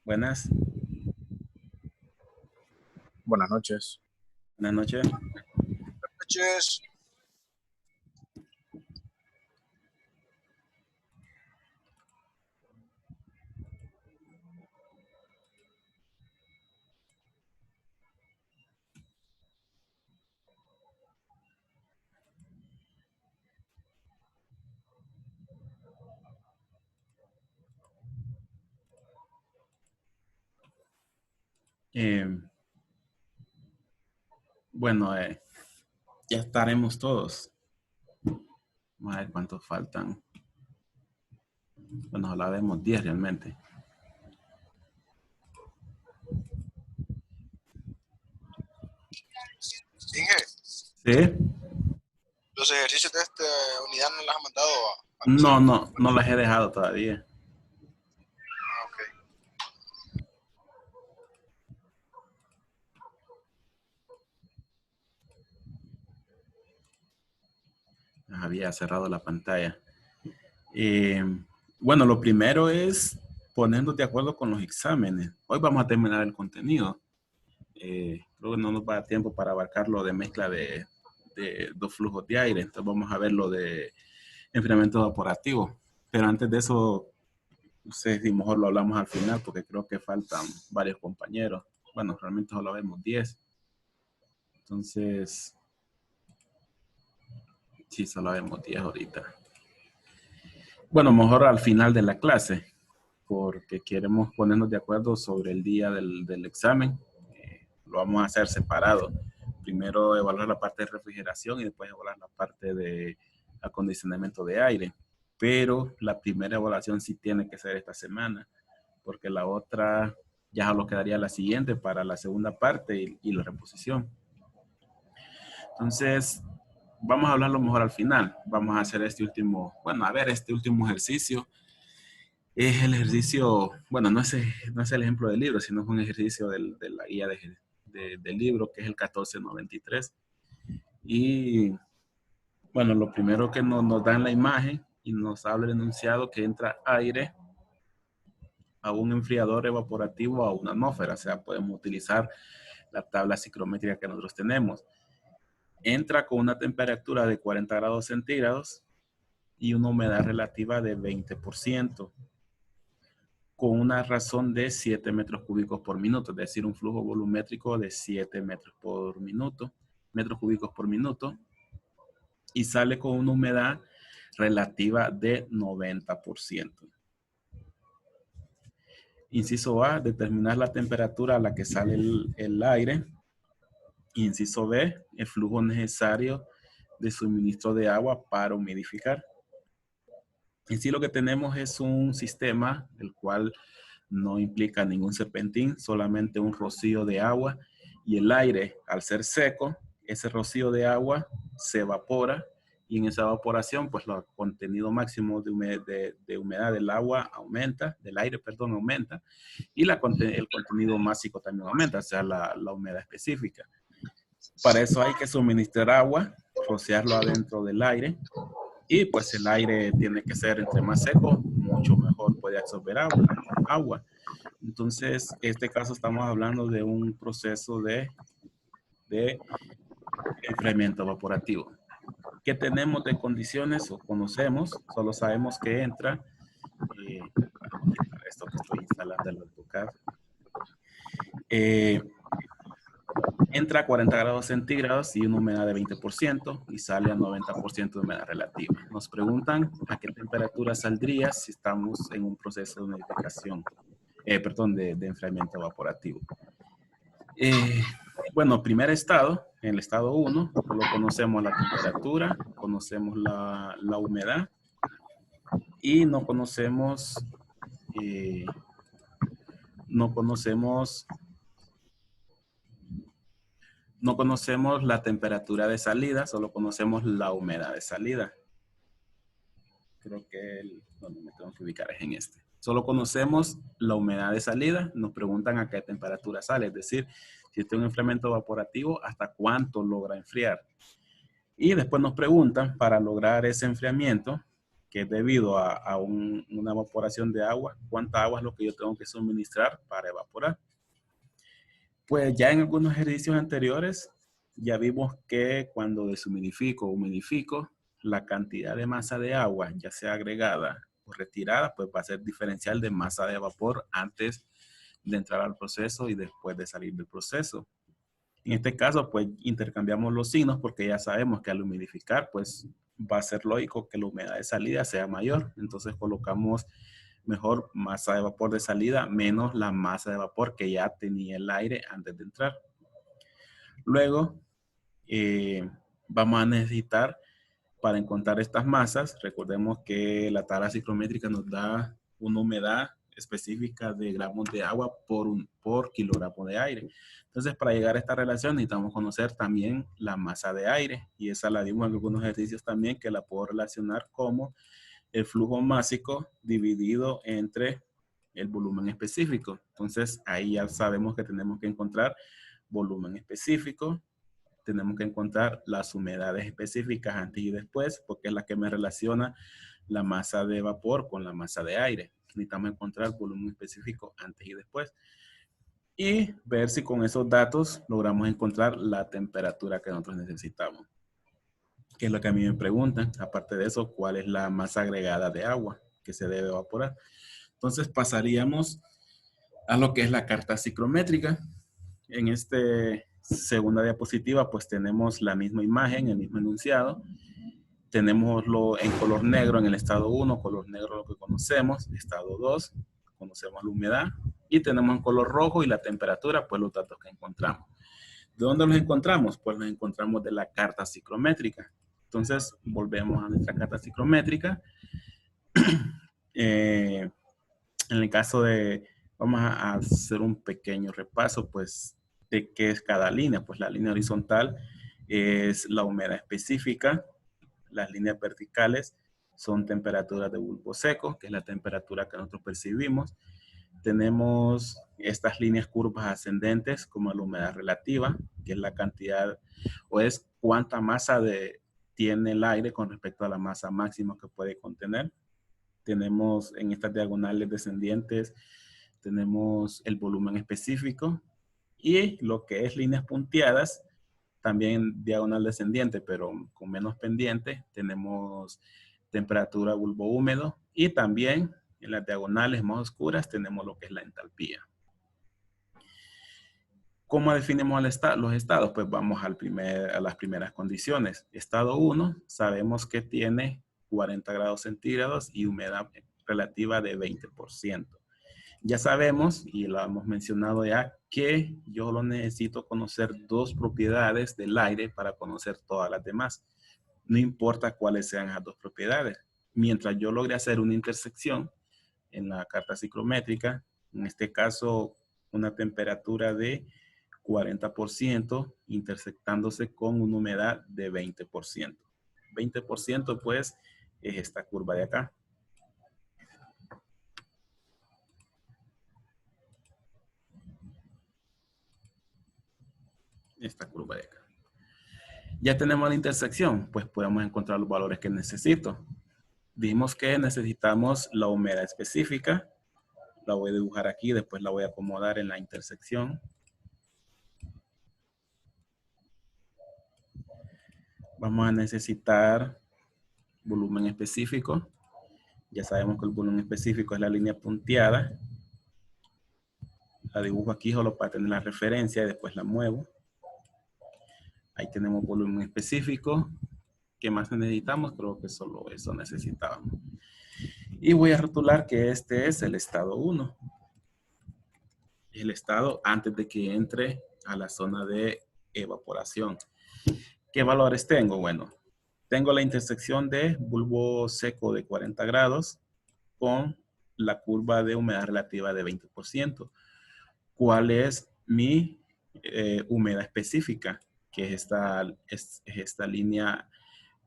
Buenas, Buenas noches. buenas noches. Noches. Eh, bueno, ya estaremos todos. Vamos a ver cuántos faltan. Bueno, ojalá vemos 10 realmente. Inge, ¿Sí? los ejercicios de esta unidad no las han mandado a No, nosotros. no las he dejado todavía. Ok. Había cerrado la pantalla. Eh, bueno, lo primero es ponernos de acuerdo con los exámenes. Hoy vamos a terminar el contenido. Creo que no nos va a dar tiempo para abarcar lo de mezcla de dos flujos de aire. Entonces vamos a ver lo de enfriamiento evaporativo. Pero antes de eso, no sé si mejor lo hablamos al final porque creo que faltan varios compañeros. Bueno, realmente solo vemos 10. Entonces, sí, solo vemos 10 ahorita. Bueno, mejor al final de la clase porque queremos ponernos de acuerdo sobre el día del examen. Lo vamos a hacer separado. Primero evaluar la parte de refrigeración y después evaluar la parte de acondicionamiento de aire. Pero la primera evaluación sí tiene que ser esta semana porque la otra ya lo quedaría la siguiente para la segunda parte y la reposición. Entonces, vamos a hablarlo mejor al final. Vamos a hacer este último, bueno, a ver, este último ejercicio. Es el ejercicio, bueno, no es el ejemplo del libro, sino es un ejercicio de la guía del libro, que es el 1493. Y bueno, lo primero que nos da en la imagen y nos habla el enunciado que entra aire a un enfriador evaporativo a una atmósfera. O sea, podemos utilizar la tabla psicométrica que nosotros tenemos. Entra con una temperatura de 40 grados centígrados y una humedad relativa de 20%, con una razón de 7 metros cúbicos por minuto, es decir, un flujo volumétrico de 7 metros cúbicos por minuto, y sale con una humedad relativa de 90%. Inciso A, determinar la temperatura a la que sale el aire. Inciso B, el flujo necesario de suministro de agua para humidificar. En sí lo que tenemos es un sistema el cual no implica ningún serpentín, solamente un rocío de agua, y el aire, al ser seco, ese rocío de agua se evapora y en esa evaporación, pues el contenido máximo de humedad del agua aumenta, del aire, perdón, aumenta, y el contenido másico también aumenta, o sea, la humedad específica. Para eso hay que suministrar agua, rociarlo adentro del aire, y pues el aire tiene que ser entre más seco, mucho mejor puede absorber agua. Entonces, en este caso estamos hablando de un proceso de enfriamiento evaporativo. ¿Qué tenemos de condiciones o conocemos? Solo sabemos que entra, esto que estoy instalando el AutoCAD, eh, entra a 40 grados centígrados y una humedad de 20% y sale a 90% de humedad relativa. Nos preguntan a qué temperatura saldría si estamos en un proceso de humidificación, de enfriamiento evaporativo. Bueno, primer estado, en el estado 1, solo conocemos la temperatura, conocemos la humedad y eh, no conocemos, no conocemos la temperatura de salida, solo conocemos la humedad de salida. Creo que donde me tengo que ubicar es en este. Solo conocemos la humedad de salida, nos preguntan a qué temperatura sale, es decir, si este es un enfriamiento evaporativo, ¿hasta cuánto logra enfriar? Y después nos preguntan, para lograr ese enfriamiento, que es debido a una evaporación de agua, cuánta agua es lo que yo tengo que suministrar para evaporar. Pues ya en algunos ejercicios anteriores ya vimos que cuando deshumidifico o humidifico, la cantidad de masa de agua, ya sea agregada o retirada, pues va a ser diferencial de masa de vapor antes de entrar al proceso y después de salir del proceso. En este caso, pues intercambiamos los signos porque ya sabemos que al humidificar, pues va a ser lógico que la humedad de salida sea mayor. Entonces colocamos mejor masa de vapor de salida menos la masa de vapor que ya tenía el aire antes de entrar. Luego, vamos a necesitar para encontrar estas masas, recordemos que la tabla psicométrica nos da una humedad específica de gramos de agua por kilogramo de aire. Entonces, para llegar a esta relación necesitamos conocer también la masa de aire y esa la dimos en algunos ejercicios también que la puedo relacionar como el flujo másico dividido entre el volumen específico. Entonces, ahí ya sabemos que tenemos que encontrar volumen específico, tenemos que encontrar las humedades específicas antes y después, porque es la que me relaciona la masa de vapor con la masa de aire. Necesitamos encontrar volumen específico antes y después. Y ver si con esos datos logramos encontrar la temperatura que nosotros necesitamos. Que es lo que a mí me preguntan. Aparte de eso, ¿cuál es la masa agregada de agua que se debe evaporar? Entonces pasaríamos a lo que es la carta psicométrica. En este segunda diapositiva, pues tenemos la misma imagen, el mismo enunciado. Tenemoslo en color negro en el estado 1, color negro lo que conocemos, estado 2, conocemos la humedad, y tenemos en color rojo y la temperatura, pues los datos que encontramos. ¿De dónde los encontramos? Pues los encontramos de la carta psicométrica. Entonces, volvemos a nuestra carta psicométrica. En el caso de, vamos a hacer un pequeño repaso, pues, de qué es cada línea. Pues la línea horizontal es la humedad específica. Las líneas verticales son temperaturas de bulbo seco, que es la temperatura que nosotros percibimos. Tenemos estas líneas curvas ascendentes como la humedad relativa, que es la cantidad o es cuánta masa tiene el aire con respecto a la masa máxima que puede contener. Tenemos en estas diagonales descendientes, tenemos el volumen específico y lo que es líneas punteadas, también diagonal descendiente, pero con menos pendiente, tenemos temperatura bulbo húmedo y también en las diagonales más oscuras tenemos lo que es la entalpía. ¿Cómo definimos los estados? Pues vamos a las primeras condiciones. Estado 1, sabemos que tiene 40 grados centígrados y humedad relativa de 20%. Ya sabemos, y lo hemos mencionado ya, que yo lo necesito conocer dos propiedades del aire para conocer todas las demás. No importa cuáles sean esas dos propiedades. Mientras yo logre hacer una intersección en la carta psicométrica, en este caso una temperatura de 40% intersectándose con una humedad de 20%. 20% pues es esta curva de acá. Esta curva de acá. Ya tenemos la intersección, pues podemos encontrar los valores que necesito. Dijimos que necesitamos la humedad específica. La voy a dibujar aquí, después la voy a acomodar en la intersección. Vamos a necesitar volumen específico. Ya sabemos que el volumen específico es la línea punteada. La dibujo aquí solo para tener la referencia y después la muevo. Ahí tenemos volumen específico. ¿Qué más necesitamos? Creo que solo eso necesitábamos. Y voy a rotular que este es el estado 1. El estado antes de que entre a la zona de evaporación. ¿Qué valores tengo? Bueno, tengo la intersección de bulbo seco de 40 grados con la curva de humedad relativa de 20%. ¿Cuál es mi humedad específica? Que es esta línea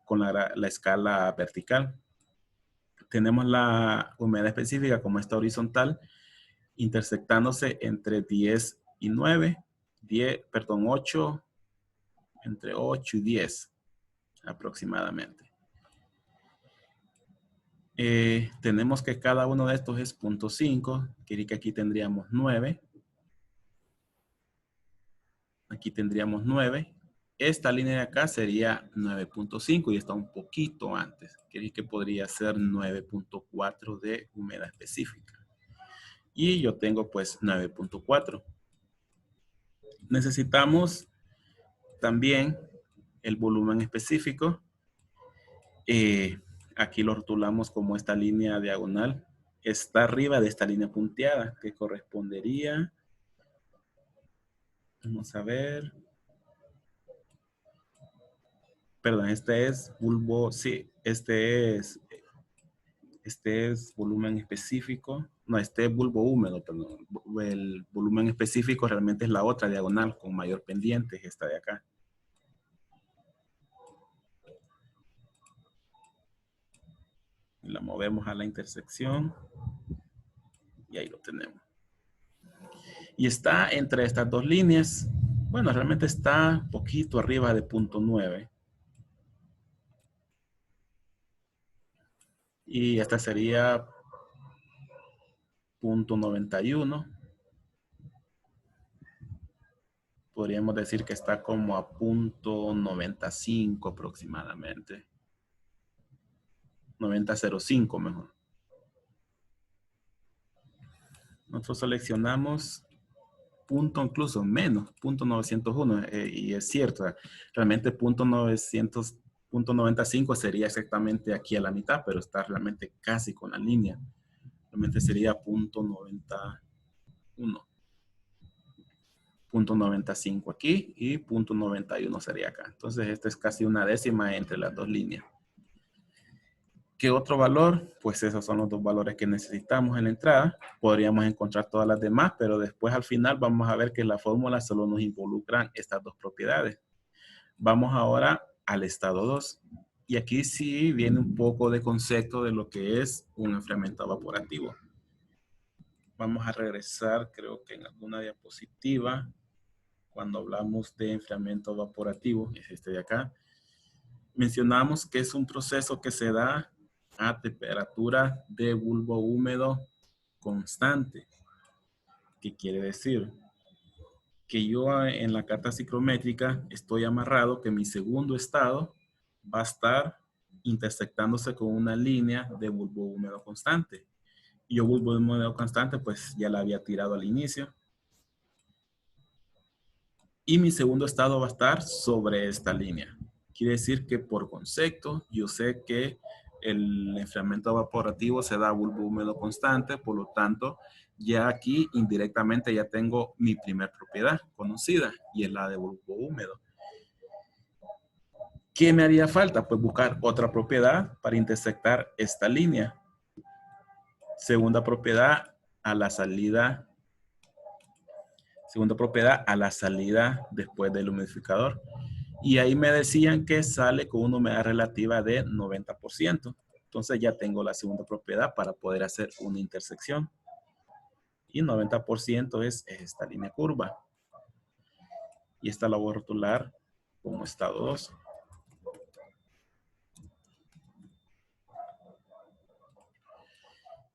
con la escala vertical. Tenemos la humedad específica como esta horizontal, intersectándose entre 10 y 9, 8, entre 8 y 10 aproximadamente. tenemos que cada uno de estos es 0.5, quiere decir que aquí tendríamos 9. Aquí tendríamos 9. Esta línea de acá sería 9.5 y está un poquito antes. Quiere decir que podría ser 9.4 de humedad específica. Y yo tengo pues 9.4. Necesitamos también el volumen específico. Aquí lo rotulamos como esta línea diagonal. Está arriba de esta línea punteada que correspondería. Vamos a ver. Perdón, este es bulbo, sí, este es volumen específico. No, este es bulbo húmedo, perdón. El volumen específico realmente es la otra diagonal con mayor pendiente, es esta de acá. Y la movemos a la intersección y ahí lo tenemos. Y está entre estas dos líneas. Bueno, realmente está un poquito arriba de 0.9. Y esta sería 0.91. Podríamos decir que está como a 0.95 aproximadamente. 90.05 mejor. Nosotros seleccionamos punto incluso menos, 0.901, y es cierto, realmente 0.95 sería exactamente aquí a la mitad, pero está realmente casi con la línea. Realmente sería 0.91. 0.95 aquí y 0.91 sería acá. Entonces, esta es casi una décima entre las dos líneas. ¿Qué otro valor? Pues esos son los dos valores que necesitamos en la entrada. Podríamos encontrar todas las demás, pero después al final vamos a ver que la fórmula solo nos involucran estas dos propiedades. Vamos ahora al estado 2. Y aquí sí viene un poco de concepto de lo que es un enfriamiento evaporativo. Vamos a regresar, creo que en alguna diapositiva, cuando hablamos de enfriamiento evaporativo, es este de acá. Mencionamos que es un proceso que se da a temperatura de bulbo húmedo constante. ¿Qué quiere decir? Que yo en la carta ciclométrica estoy amarrado que mi segundo estado va a estar intersectándose con una línea de bulbo húmedo constante. Y yo bulbo húmedo constante pues ya la había tirado al inicio. Y mi segundo estado va a estar sobre esta línea. Quiere decir que por concepto yo sé que el enfriamiento evaporativo se da a bulbo húmedo constante, por lo tanto ya aquí indirectamente ya tengo mi primer propiedad conocida y es la de bulbo húmedo. ¿Qué me haría falta? Pues buscar otra propiedad para intersectar esta línea. Segunda propiedad a la salida. Segunda propiedad a la salida después del humidificador. Y ahí me decían que sale con una humedad relativa de 90%. Entonces ya tengo la segunda propiedad para poder hacer una intersección. Y 90% es esta línea curva. Y esta la voy a rotular como estado 2.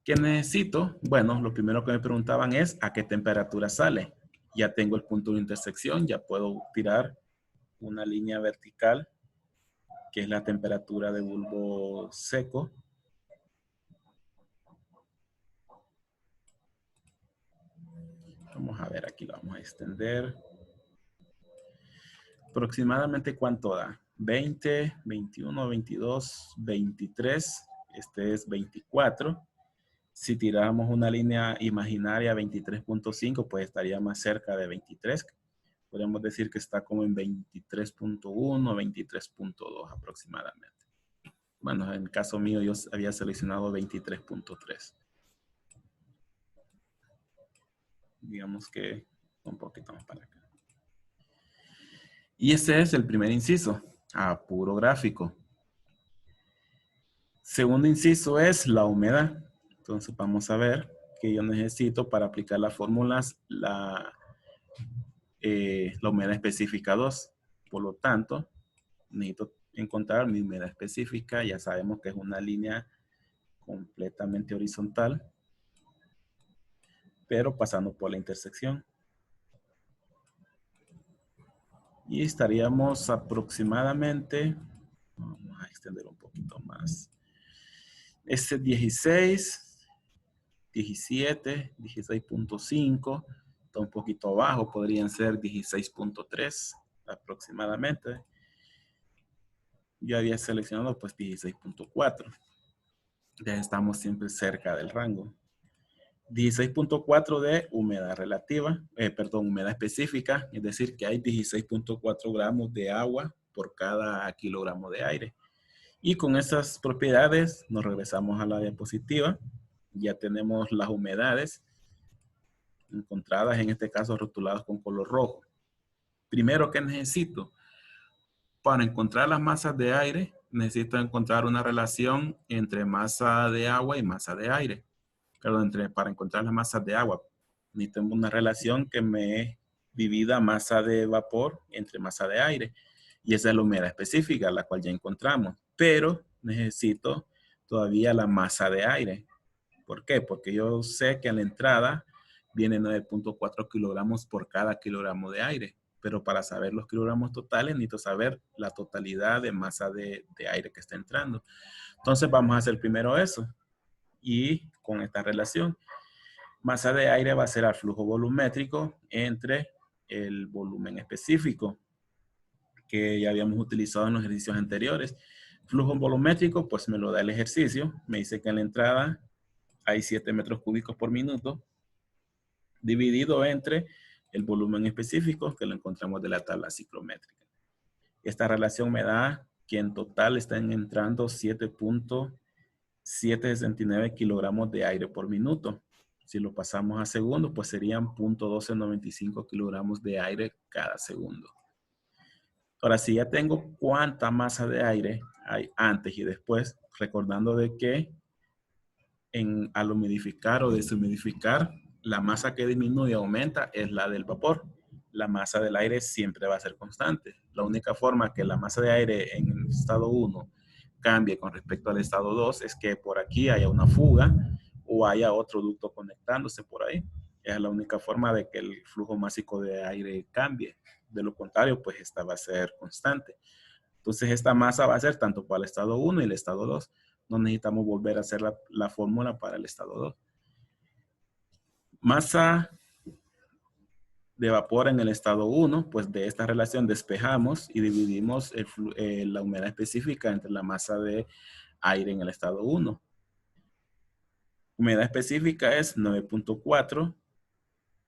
¿Qué necesito? Bueno, lo primero que me preguntaban es a qué temperatura sale. Ya tengo el punto de intersección, ya puedo tirar una línea vertical, que es la temperatura de bulbo seco. Vamos a ver, aquí lo vamos a extender. Aproximadamente cuánto da. 20, 21, 22, 23. Este es 24. Si tiramos una línea imaginaria 23.5, pues estaría más cerca de 23. Podríamos decir que está como en 23.1, 23.2 aproximadamente. Bueno, en el caso mío yo había seleccionado 23.3. Digamos que un poquito más para acá. Y ese es el primer inciso, a puro gráfico. Segundo inciso es la humedad. Entonces vamos a ver que yo necesito para aplicar las fórmulas la humedad específica 2. Por lo tanto, necesito encontrar mi humedad específica. Ya sabemos que es una línea completamente horizontal, pero pasando por la intersección. Y estaríamos aproximadamente, vamos a extender un poquito más, 16, 17, 16.5, está un poquito abajo, podrían ser 16.3 aproximadamente. Yo había seleccionado pues 16.4. Ya estamos siempre cerca del rango. 16.4 de humedad relativa, humedad específica, es decir, que hay 16.4 gramos de agua por cada kilogramo de aire. Y con esas propiedades nos regresamos a la diapositiva. Ya tenemos las humedades encontradas, en este caso rotuladas con color rojo. Primero, ¿qué necesito? Para encontrar las masas de aire, necesito encontrar una relación entre masa de agua y masa de aire. Pero para encontrar las masas de agua, necesitamos una relación que me divida masa de vapor entre masa de aire. Y esa es la humedad específica, la cual ya encontramos. Pero necesito todavía la masa de aire. ¿Por qué? Porque yo sé que a la entrada viene 9.4 kilogramos por cada kilogramo de aire. Pero para saber los kilogramos totales, necesito saber la totalidad de masa de aire que está entrando. Entonces vamos a hacer primero eso. Y con esta relación, masa de aire va a ser el flujo volumétrico entre el volumen específico que ya habíamos utilizado en los ejercicios anteriores. Flujo volumétrico, pues me lo da el ejercicio. Me dice que en la entrada hay 7 metros cúbicos por minuto, dividido entre el volumen específico, que lo encontramos de la tabla ciclométrica. Esta relación me da que en total están entrando 7.769 kilogramos de aire por minuto. Si lo pasamos a segundos, pues serían 0.1295 kilogramos de aire cada segundo. Ahora, si ya tengo cuánta masa de aire hay antes y después, recordando de que al humidificar o deshumidificar, la masa que disminuye o aumenta es la del vapor. La masa del aire siempre va a ser constante. La única forma que la masa de aire en el estado 1 cambie con respecto al estado 2 es que por aquí haya una fuga o haya otro ducto conectándose por ahí. Es la única forma de que el flujo másico de aire cambie. De lo contrario, pues esta va a ser constante. Entonces esta masa va a ser tanto para el estado 1 y el estado 2. No necesitamos volver a hacer la fórmula para el estado 2. Masa de vapor en el estado 1, pues de esta relación despejamos y dividimos la humedad específica entre la masa de aire en el estado 1. Humedad específica es 9.4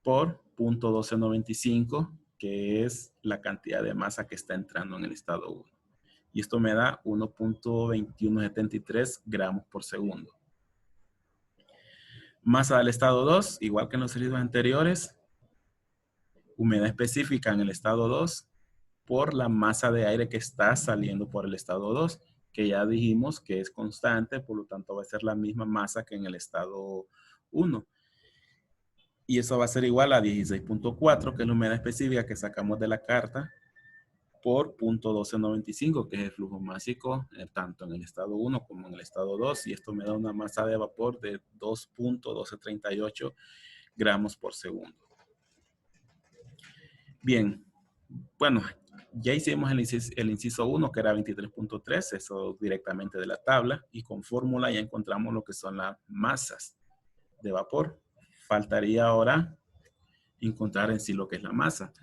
por 0.1295, que es la cantidad de masa que está entrando en el estado 1. Y esto me da 1.2173 gramos por segundo. Masa del estado 2, igual que en los ejercicios anteriores, humedad específica en el estado 2 por la masa de aire que está saliendo por el estado 2, que ya dijimos que es constante, por lo tanto va a ser la misma masa que en el estado 1. Y eso va a ser igual a 16.4, que es la humedad específica que sacamos de la carta, por 0.1295, que es el flujo másico tanto en el estado 1 como en el estado 2. Y esto me da una masa de vapor de 2.1238 gramos por segundo. Bien, bueno, ya hicimos el inciso 1, que era 23.3, eso directamente de la tabla, y con fórmula ya encontramos lo que son las masas de vapor. Faltaría ahora encontrar en sí lo que es la masa.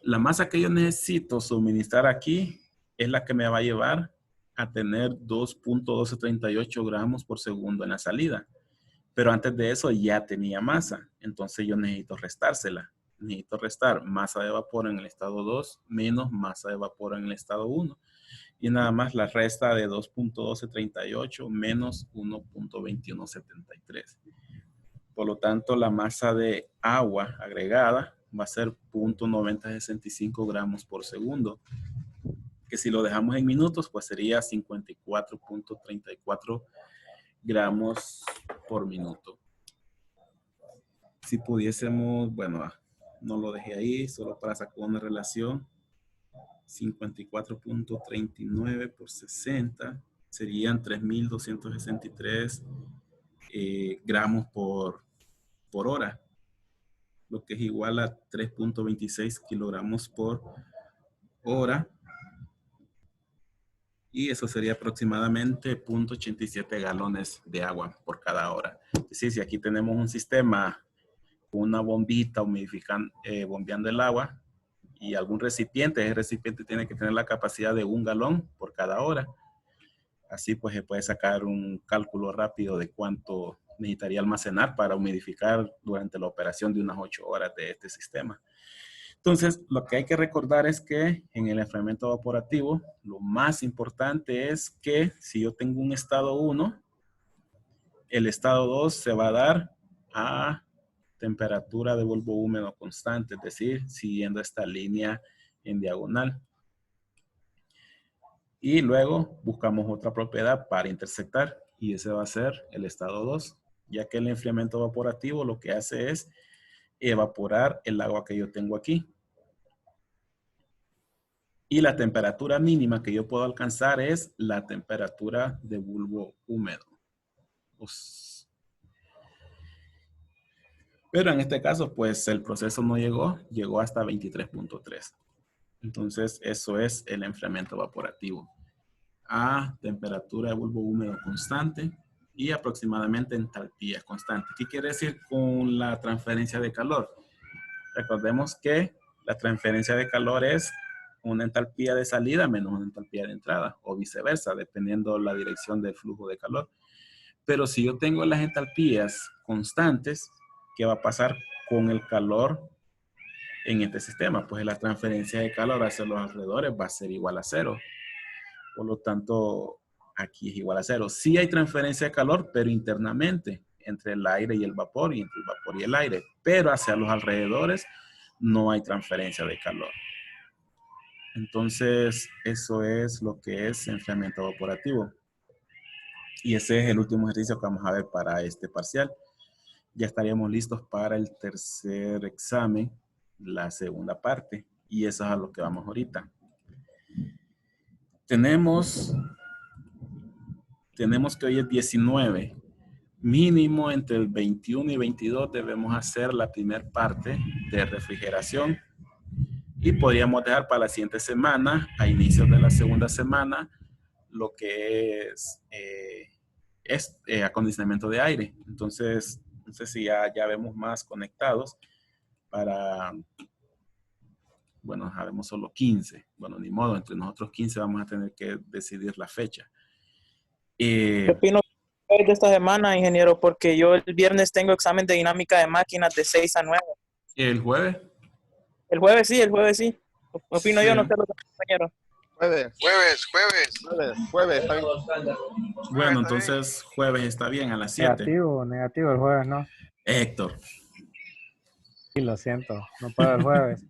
La masa que yo necesito suministrar aquí es la que me va a llevar a tener 2.1238 gramos por segundo en la salida. Pero antes de eso ya tenía masa, entonces yo necesito restársela. Necesito restar masa de vapor en el estado 2 menos masa de vapor en el estado 1. Y nada más la resta de 2.1238 menos 1.2173. Por lo tanto, la masa de agua agregada va a ser 0.9065 gramos por segundo. Que si lo dejamos en minutos, pues sería 54.34 gramos por minuto. Si pudiésemos, bueno, no lo dejé ahí, solo para sacar una relación. 54.39 por 60 serían 3.263 gramos por hora, lo que es igual a 3.26 kilogramos por hora. Y eso sería aproximadamente 0.87 galones de agua por cada hora. Es decir, si aquí tenemos un sistema con una bombita humidificando, bombeando el agua y algún recipiente, ese recipiente tiene que tener la capacidad de 1 galón por cada hora. Así pues se puede sacar un cálculo rápido de cuánto necesitaría almacenar para humidificar durante la operación de unas 8 horas de este sistema. Entonces, lo que hay que recordar es que en el enfriamiento evaporativo, lo más importante es que si yo tengo un estado 1, el estado 2 se va a dar a temperatura de bulbo húmedo constante, es decir, siguiendo esta línea en diagonal. Y luego buscamos otra propiedad para intersectar y ese va a ser el estado 2, ya que el enfriamiento evaporativo lo que hace es evaporar el agua que yo tengo aquí. Y la temperatura mínima que yo puedo alcanzar es la temperatura de bulbo húmedo. Pero en este caso, pues el proceso no llegó hasta 23.3. Entonces, eso es el enfriamiento evaporativo a temperatura de bulbo húmedo constante y aproximadamente entalpía constante. ¿Qué quiere decir con la transferencia de calor? Recordemos que la transferencia de calor es una entalpía de salida menos una entalpía de entrada o viceversa, dependiendo la dirección del flujo de calor. Pero si yo tengo las entalpías constantes, ¿qué va a pasar con el calor en este sistema? Pues la transferencia de calor hacia los alrededores va a ser igual a 0. Por lo tanto, aquí es igual a 0. Sí hay transferencia de calor, pero internamente, entre el aire y el vapor, y entre el vapor y el aire. Pero hacia los alrededores no hay transferencia de calor. Entonces, eso es lo que es enfriamiento evaporativo. Y ese es el último ejercicio que vamos a ver para este parcial. Ya estaríamos listos para el tercer examen, la segunda parte. Y eso es a lo que vamos ahorita. Tenemos que hoy es 19. Mínimo entre el 21 y 22 debemos hacer la primera parte de refrigeración. Y podríamos dejar para la siguiente semana, a inicios de la segunda semana, lo que es acondicionamiento de aire. Entonces, no sé si ya vemos más conectados para, bueno, sabemos solo 15. Bueno, ni modo, entre nosotros 15 vamos a tener que decidir la fecha. ¿Qué opino de esta semana, ingeniero? Porque yo el viernes tengo examen de dinámica de máquinas de 6 a 9. ¿El jueves? El jueves sí. Opino Sí. yo, no sé lo que compañero. Jueves, está bien. Bueno, entonces jueves está bien a las 7. Negativo el jueves, ¿no? Héctor. Sí, lo siento, no puedo el jueves.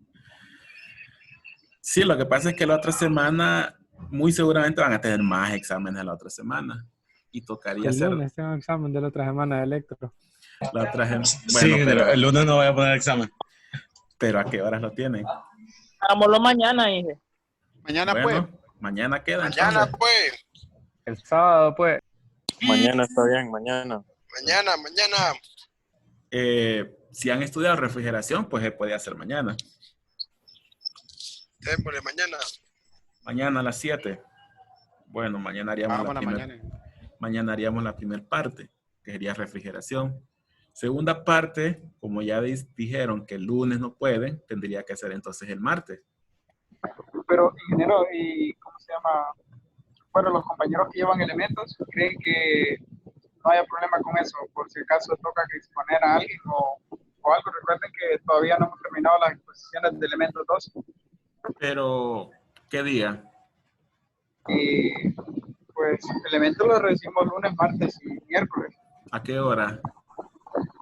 Sí, lo que pasa es que la otra semana muy seguramente van a tener más exámenes la otra semana. Y tocaría El hacer... lunes tengo examen de la otra semana de electro. La otra bueno, sí, pero el lunes no voy a poner examen. ¿Pero a qué horas lo tienen? Hagámoslo mañana, Inge. Mañana Bueno, pues. mañana queda. Mañana entonces. pues. El sábado, pues. Mañana está bien, mañana. Mañana. Si han estudiado refrigeración, pues se puede hacer mañana. Démosle mañana. Mañana a las 7. Bueno, mañana haríamos mañana haríamos la primera parte, que sería refrigeración. Segunda parte, como ya dijeron que el lunes no pueden, tendría que ser entonces el martes. Pero, ingeniero, ¿y cómo se llama? Bueno, los compañeros que llevan elementos, ¿creen que no haya problema con eso? Por si acaso toca que exponer a alguien o algo. Recuerden que todavía no hemos terminado las exposiciones de elementos 2. Pero, ¿qué día? Y pues elementos los recibimos lunes, martes y miércoles. ¿A qué hora?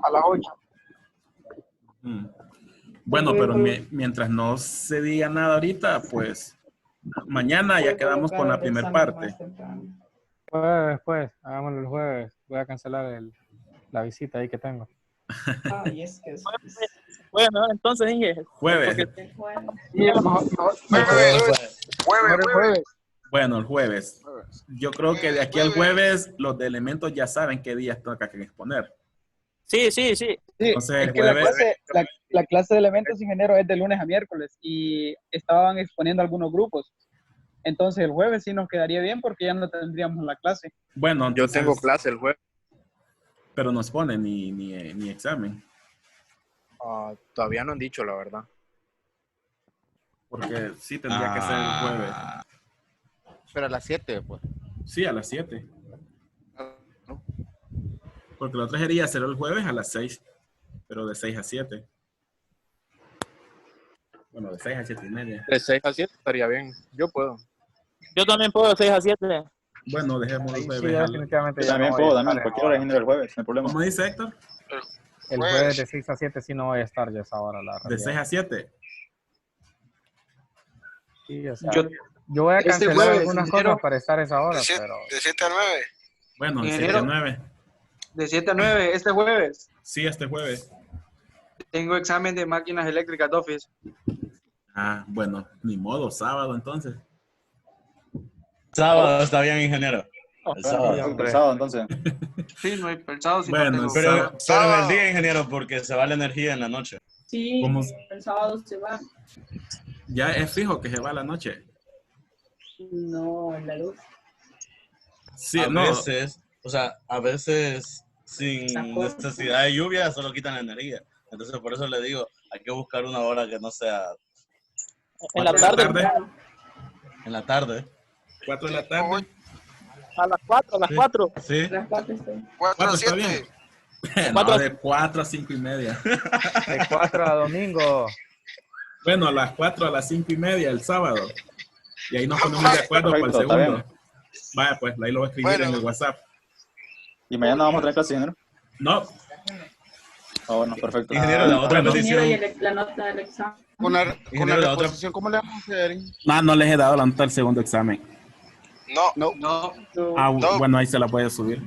A las 8. Bueno, pero mientras no se diga nada ahorita, pues mañana ya quedamos con la primera parte. Jueves, pues, hagámoslo el jueves. Voy a cancelar la visita ahí que tengo. Bueno, entonces, Inge. Jueves. Sí, Jueves. Bueno, el jueves. Jueves. Yo creo que de aquí al jueves los de elementos ya saben qué días toca que exponer. Sí. Sí, Entonces, es el que la jueves- clase, la clase de elementos ingenieros es de lunes a miércoles y estaban exponiendo algunos grupos. Entonces el jueves sí nos quedaría bien porque ya no tendríamos la clase. Bueno, Yo entonces, tengo clase el jueves. pero nos ponen ni examen. Todavía no han dicho la verdad. Porque sí tendría que ser el jueves. Pero a las 7, pues. Sí, a las 7. Porque la otra sería hacerlo el jueves a las 6. Pero de 6 a 7. Bueno, de 6 a 7 y media. De 6 a 7 estaría bien. Yo puedo. Yo también puedo de 6 a 7. Bueno, dejemos el Ahí sí, jueves. yo definitivamente Yo ya también no puedo, voy a también. estar Cualquier hora ingeniero el jueves, no hay problema. ¿Cómo dice Héctor? El jueves de 6 a 7 sí no voy a estar yo a esa hora, la De realidad. 6 a 7. Sí, o sea, Yo- yo voy a este cancelar jueves, algunas ingeniero, cosas para estar a esa hora, De 7, pero de 7 a 9. Bueno, de 7 Ingeniero. a 9. de 7 a 9, este jueves, Sí, este jueves. tengo examen de máquinas eléctricas de Office. Ah, bueno, ni modo, sábado entonces. Sábado está bien, ingeniero. El sábado. sí, hombre. Pesado, entonces. Sí, no hay pensado si Bueno, no tengo. Pero en el día, ingeniero, porque se va la energía en la noche. Sí, ¿Cómo? el sábado se va. Ya es fijo que se va a la noche. No, en la luz. Sí, A no. veces, o sea, a veces sin Acuerdo. necesidad de lluvia solo quitan la energía. Entonces, por eso le digo, hay que buscar una hora que no sea En la 4 de la tarde, tarde. en la tarde. 4 de la tarde. a las 4, a las Sí. 4. Sí. Las cuatro estoy. 4 a 4 está 7. bien. No, Cuatro- de 4 a 5 y media. De 4 a domingo. Bueno, a las 4 a las 5 y media el sábado. Y ahí nos ponemos de acuerdo para el Perfecto, está segundo. Vaya, pues ahí lo voy a escribir Bueno. en el WhatsApp. Y mañana vamos a tener clase, ingeniero. No, Ah, bueno, perfecto. Ingeniero, la otra bueno. Ingeniero y petición. la nota del examen. Con la Ingeniero, la otra- reposición, ¿cómo le vamos a hacer? no les he dado la nota del segundo examen. No. No, Ah, No. bueno, ahí se la puede subir.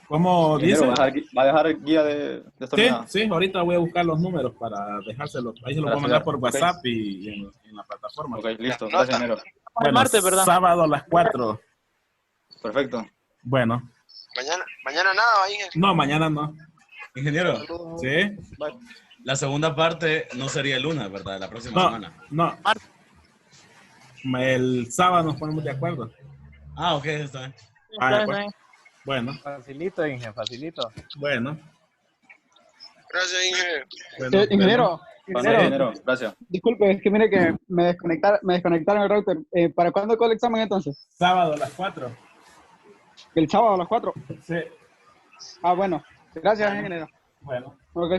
¿Cómo Ingeniero, dice? va a dejar guía de esta Sí, unidad. sí, ahorita voy a buscar los números para dejárselos. Ahí se los voy a mandar por WhatsApp y en la plataforma. Ok, listo. Nota. Gracias, ingeniero. El martes, ¿verdad? Sábado a las 4. Perfecto. Bueno, Mañana nada, ahí. no, mañana no. Ingeniero, ¿Sí? la segunda parte no sería el lunes, ¿verdad? La próxima No, semana. no. El sábado nos ponemos de acuerdo. Ah, ok, está bien. Vaya, pues. Bueno, Facilito, Inge, facilito. bueno. Gracias, ingeniero. Bueno, ingeniero, Bueno, ingeniero, gracias. disculpe, es que mire que me desconectaron el router. ¿Para cuándo con el examen entonces? sábado a las 4. El sábado a las 4. Sí. Ah, bueno. Gracias, ingeniero. Bueno. Ok.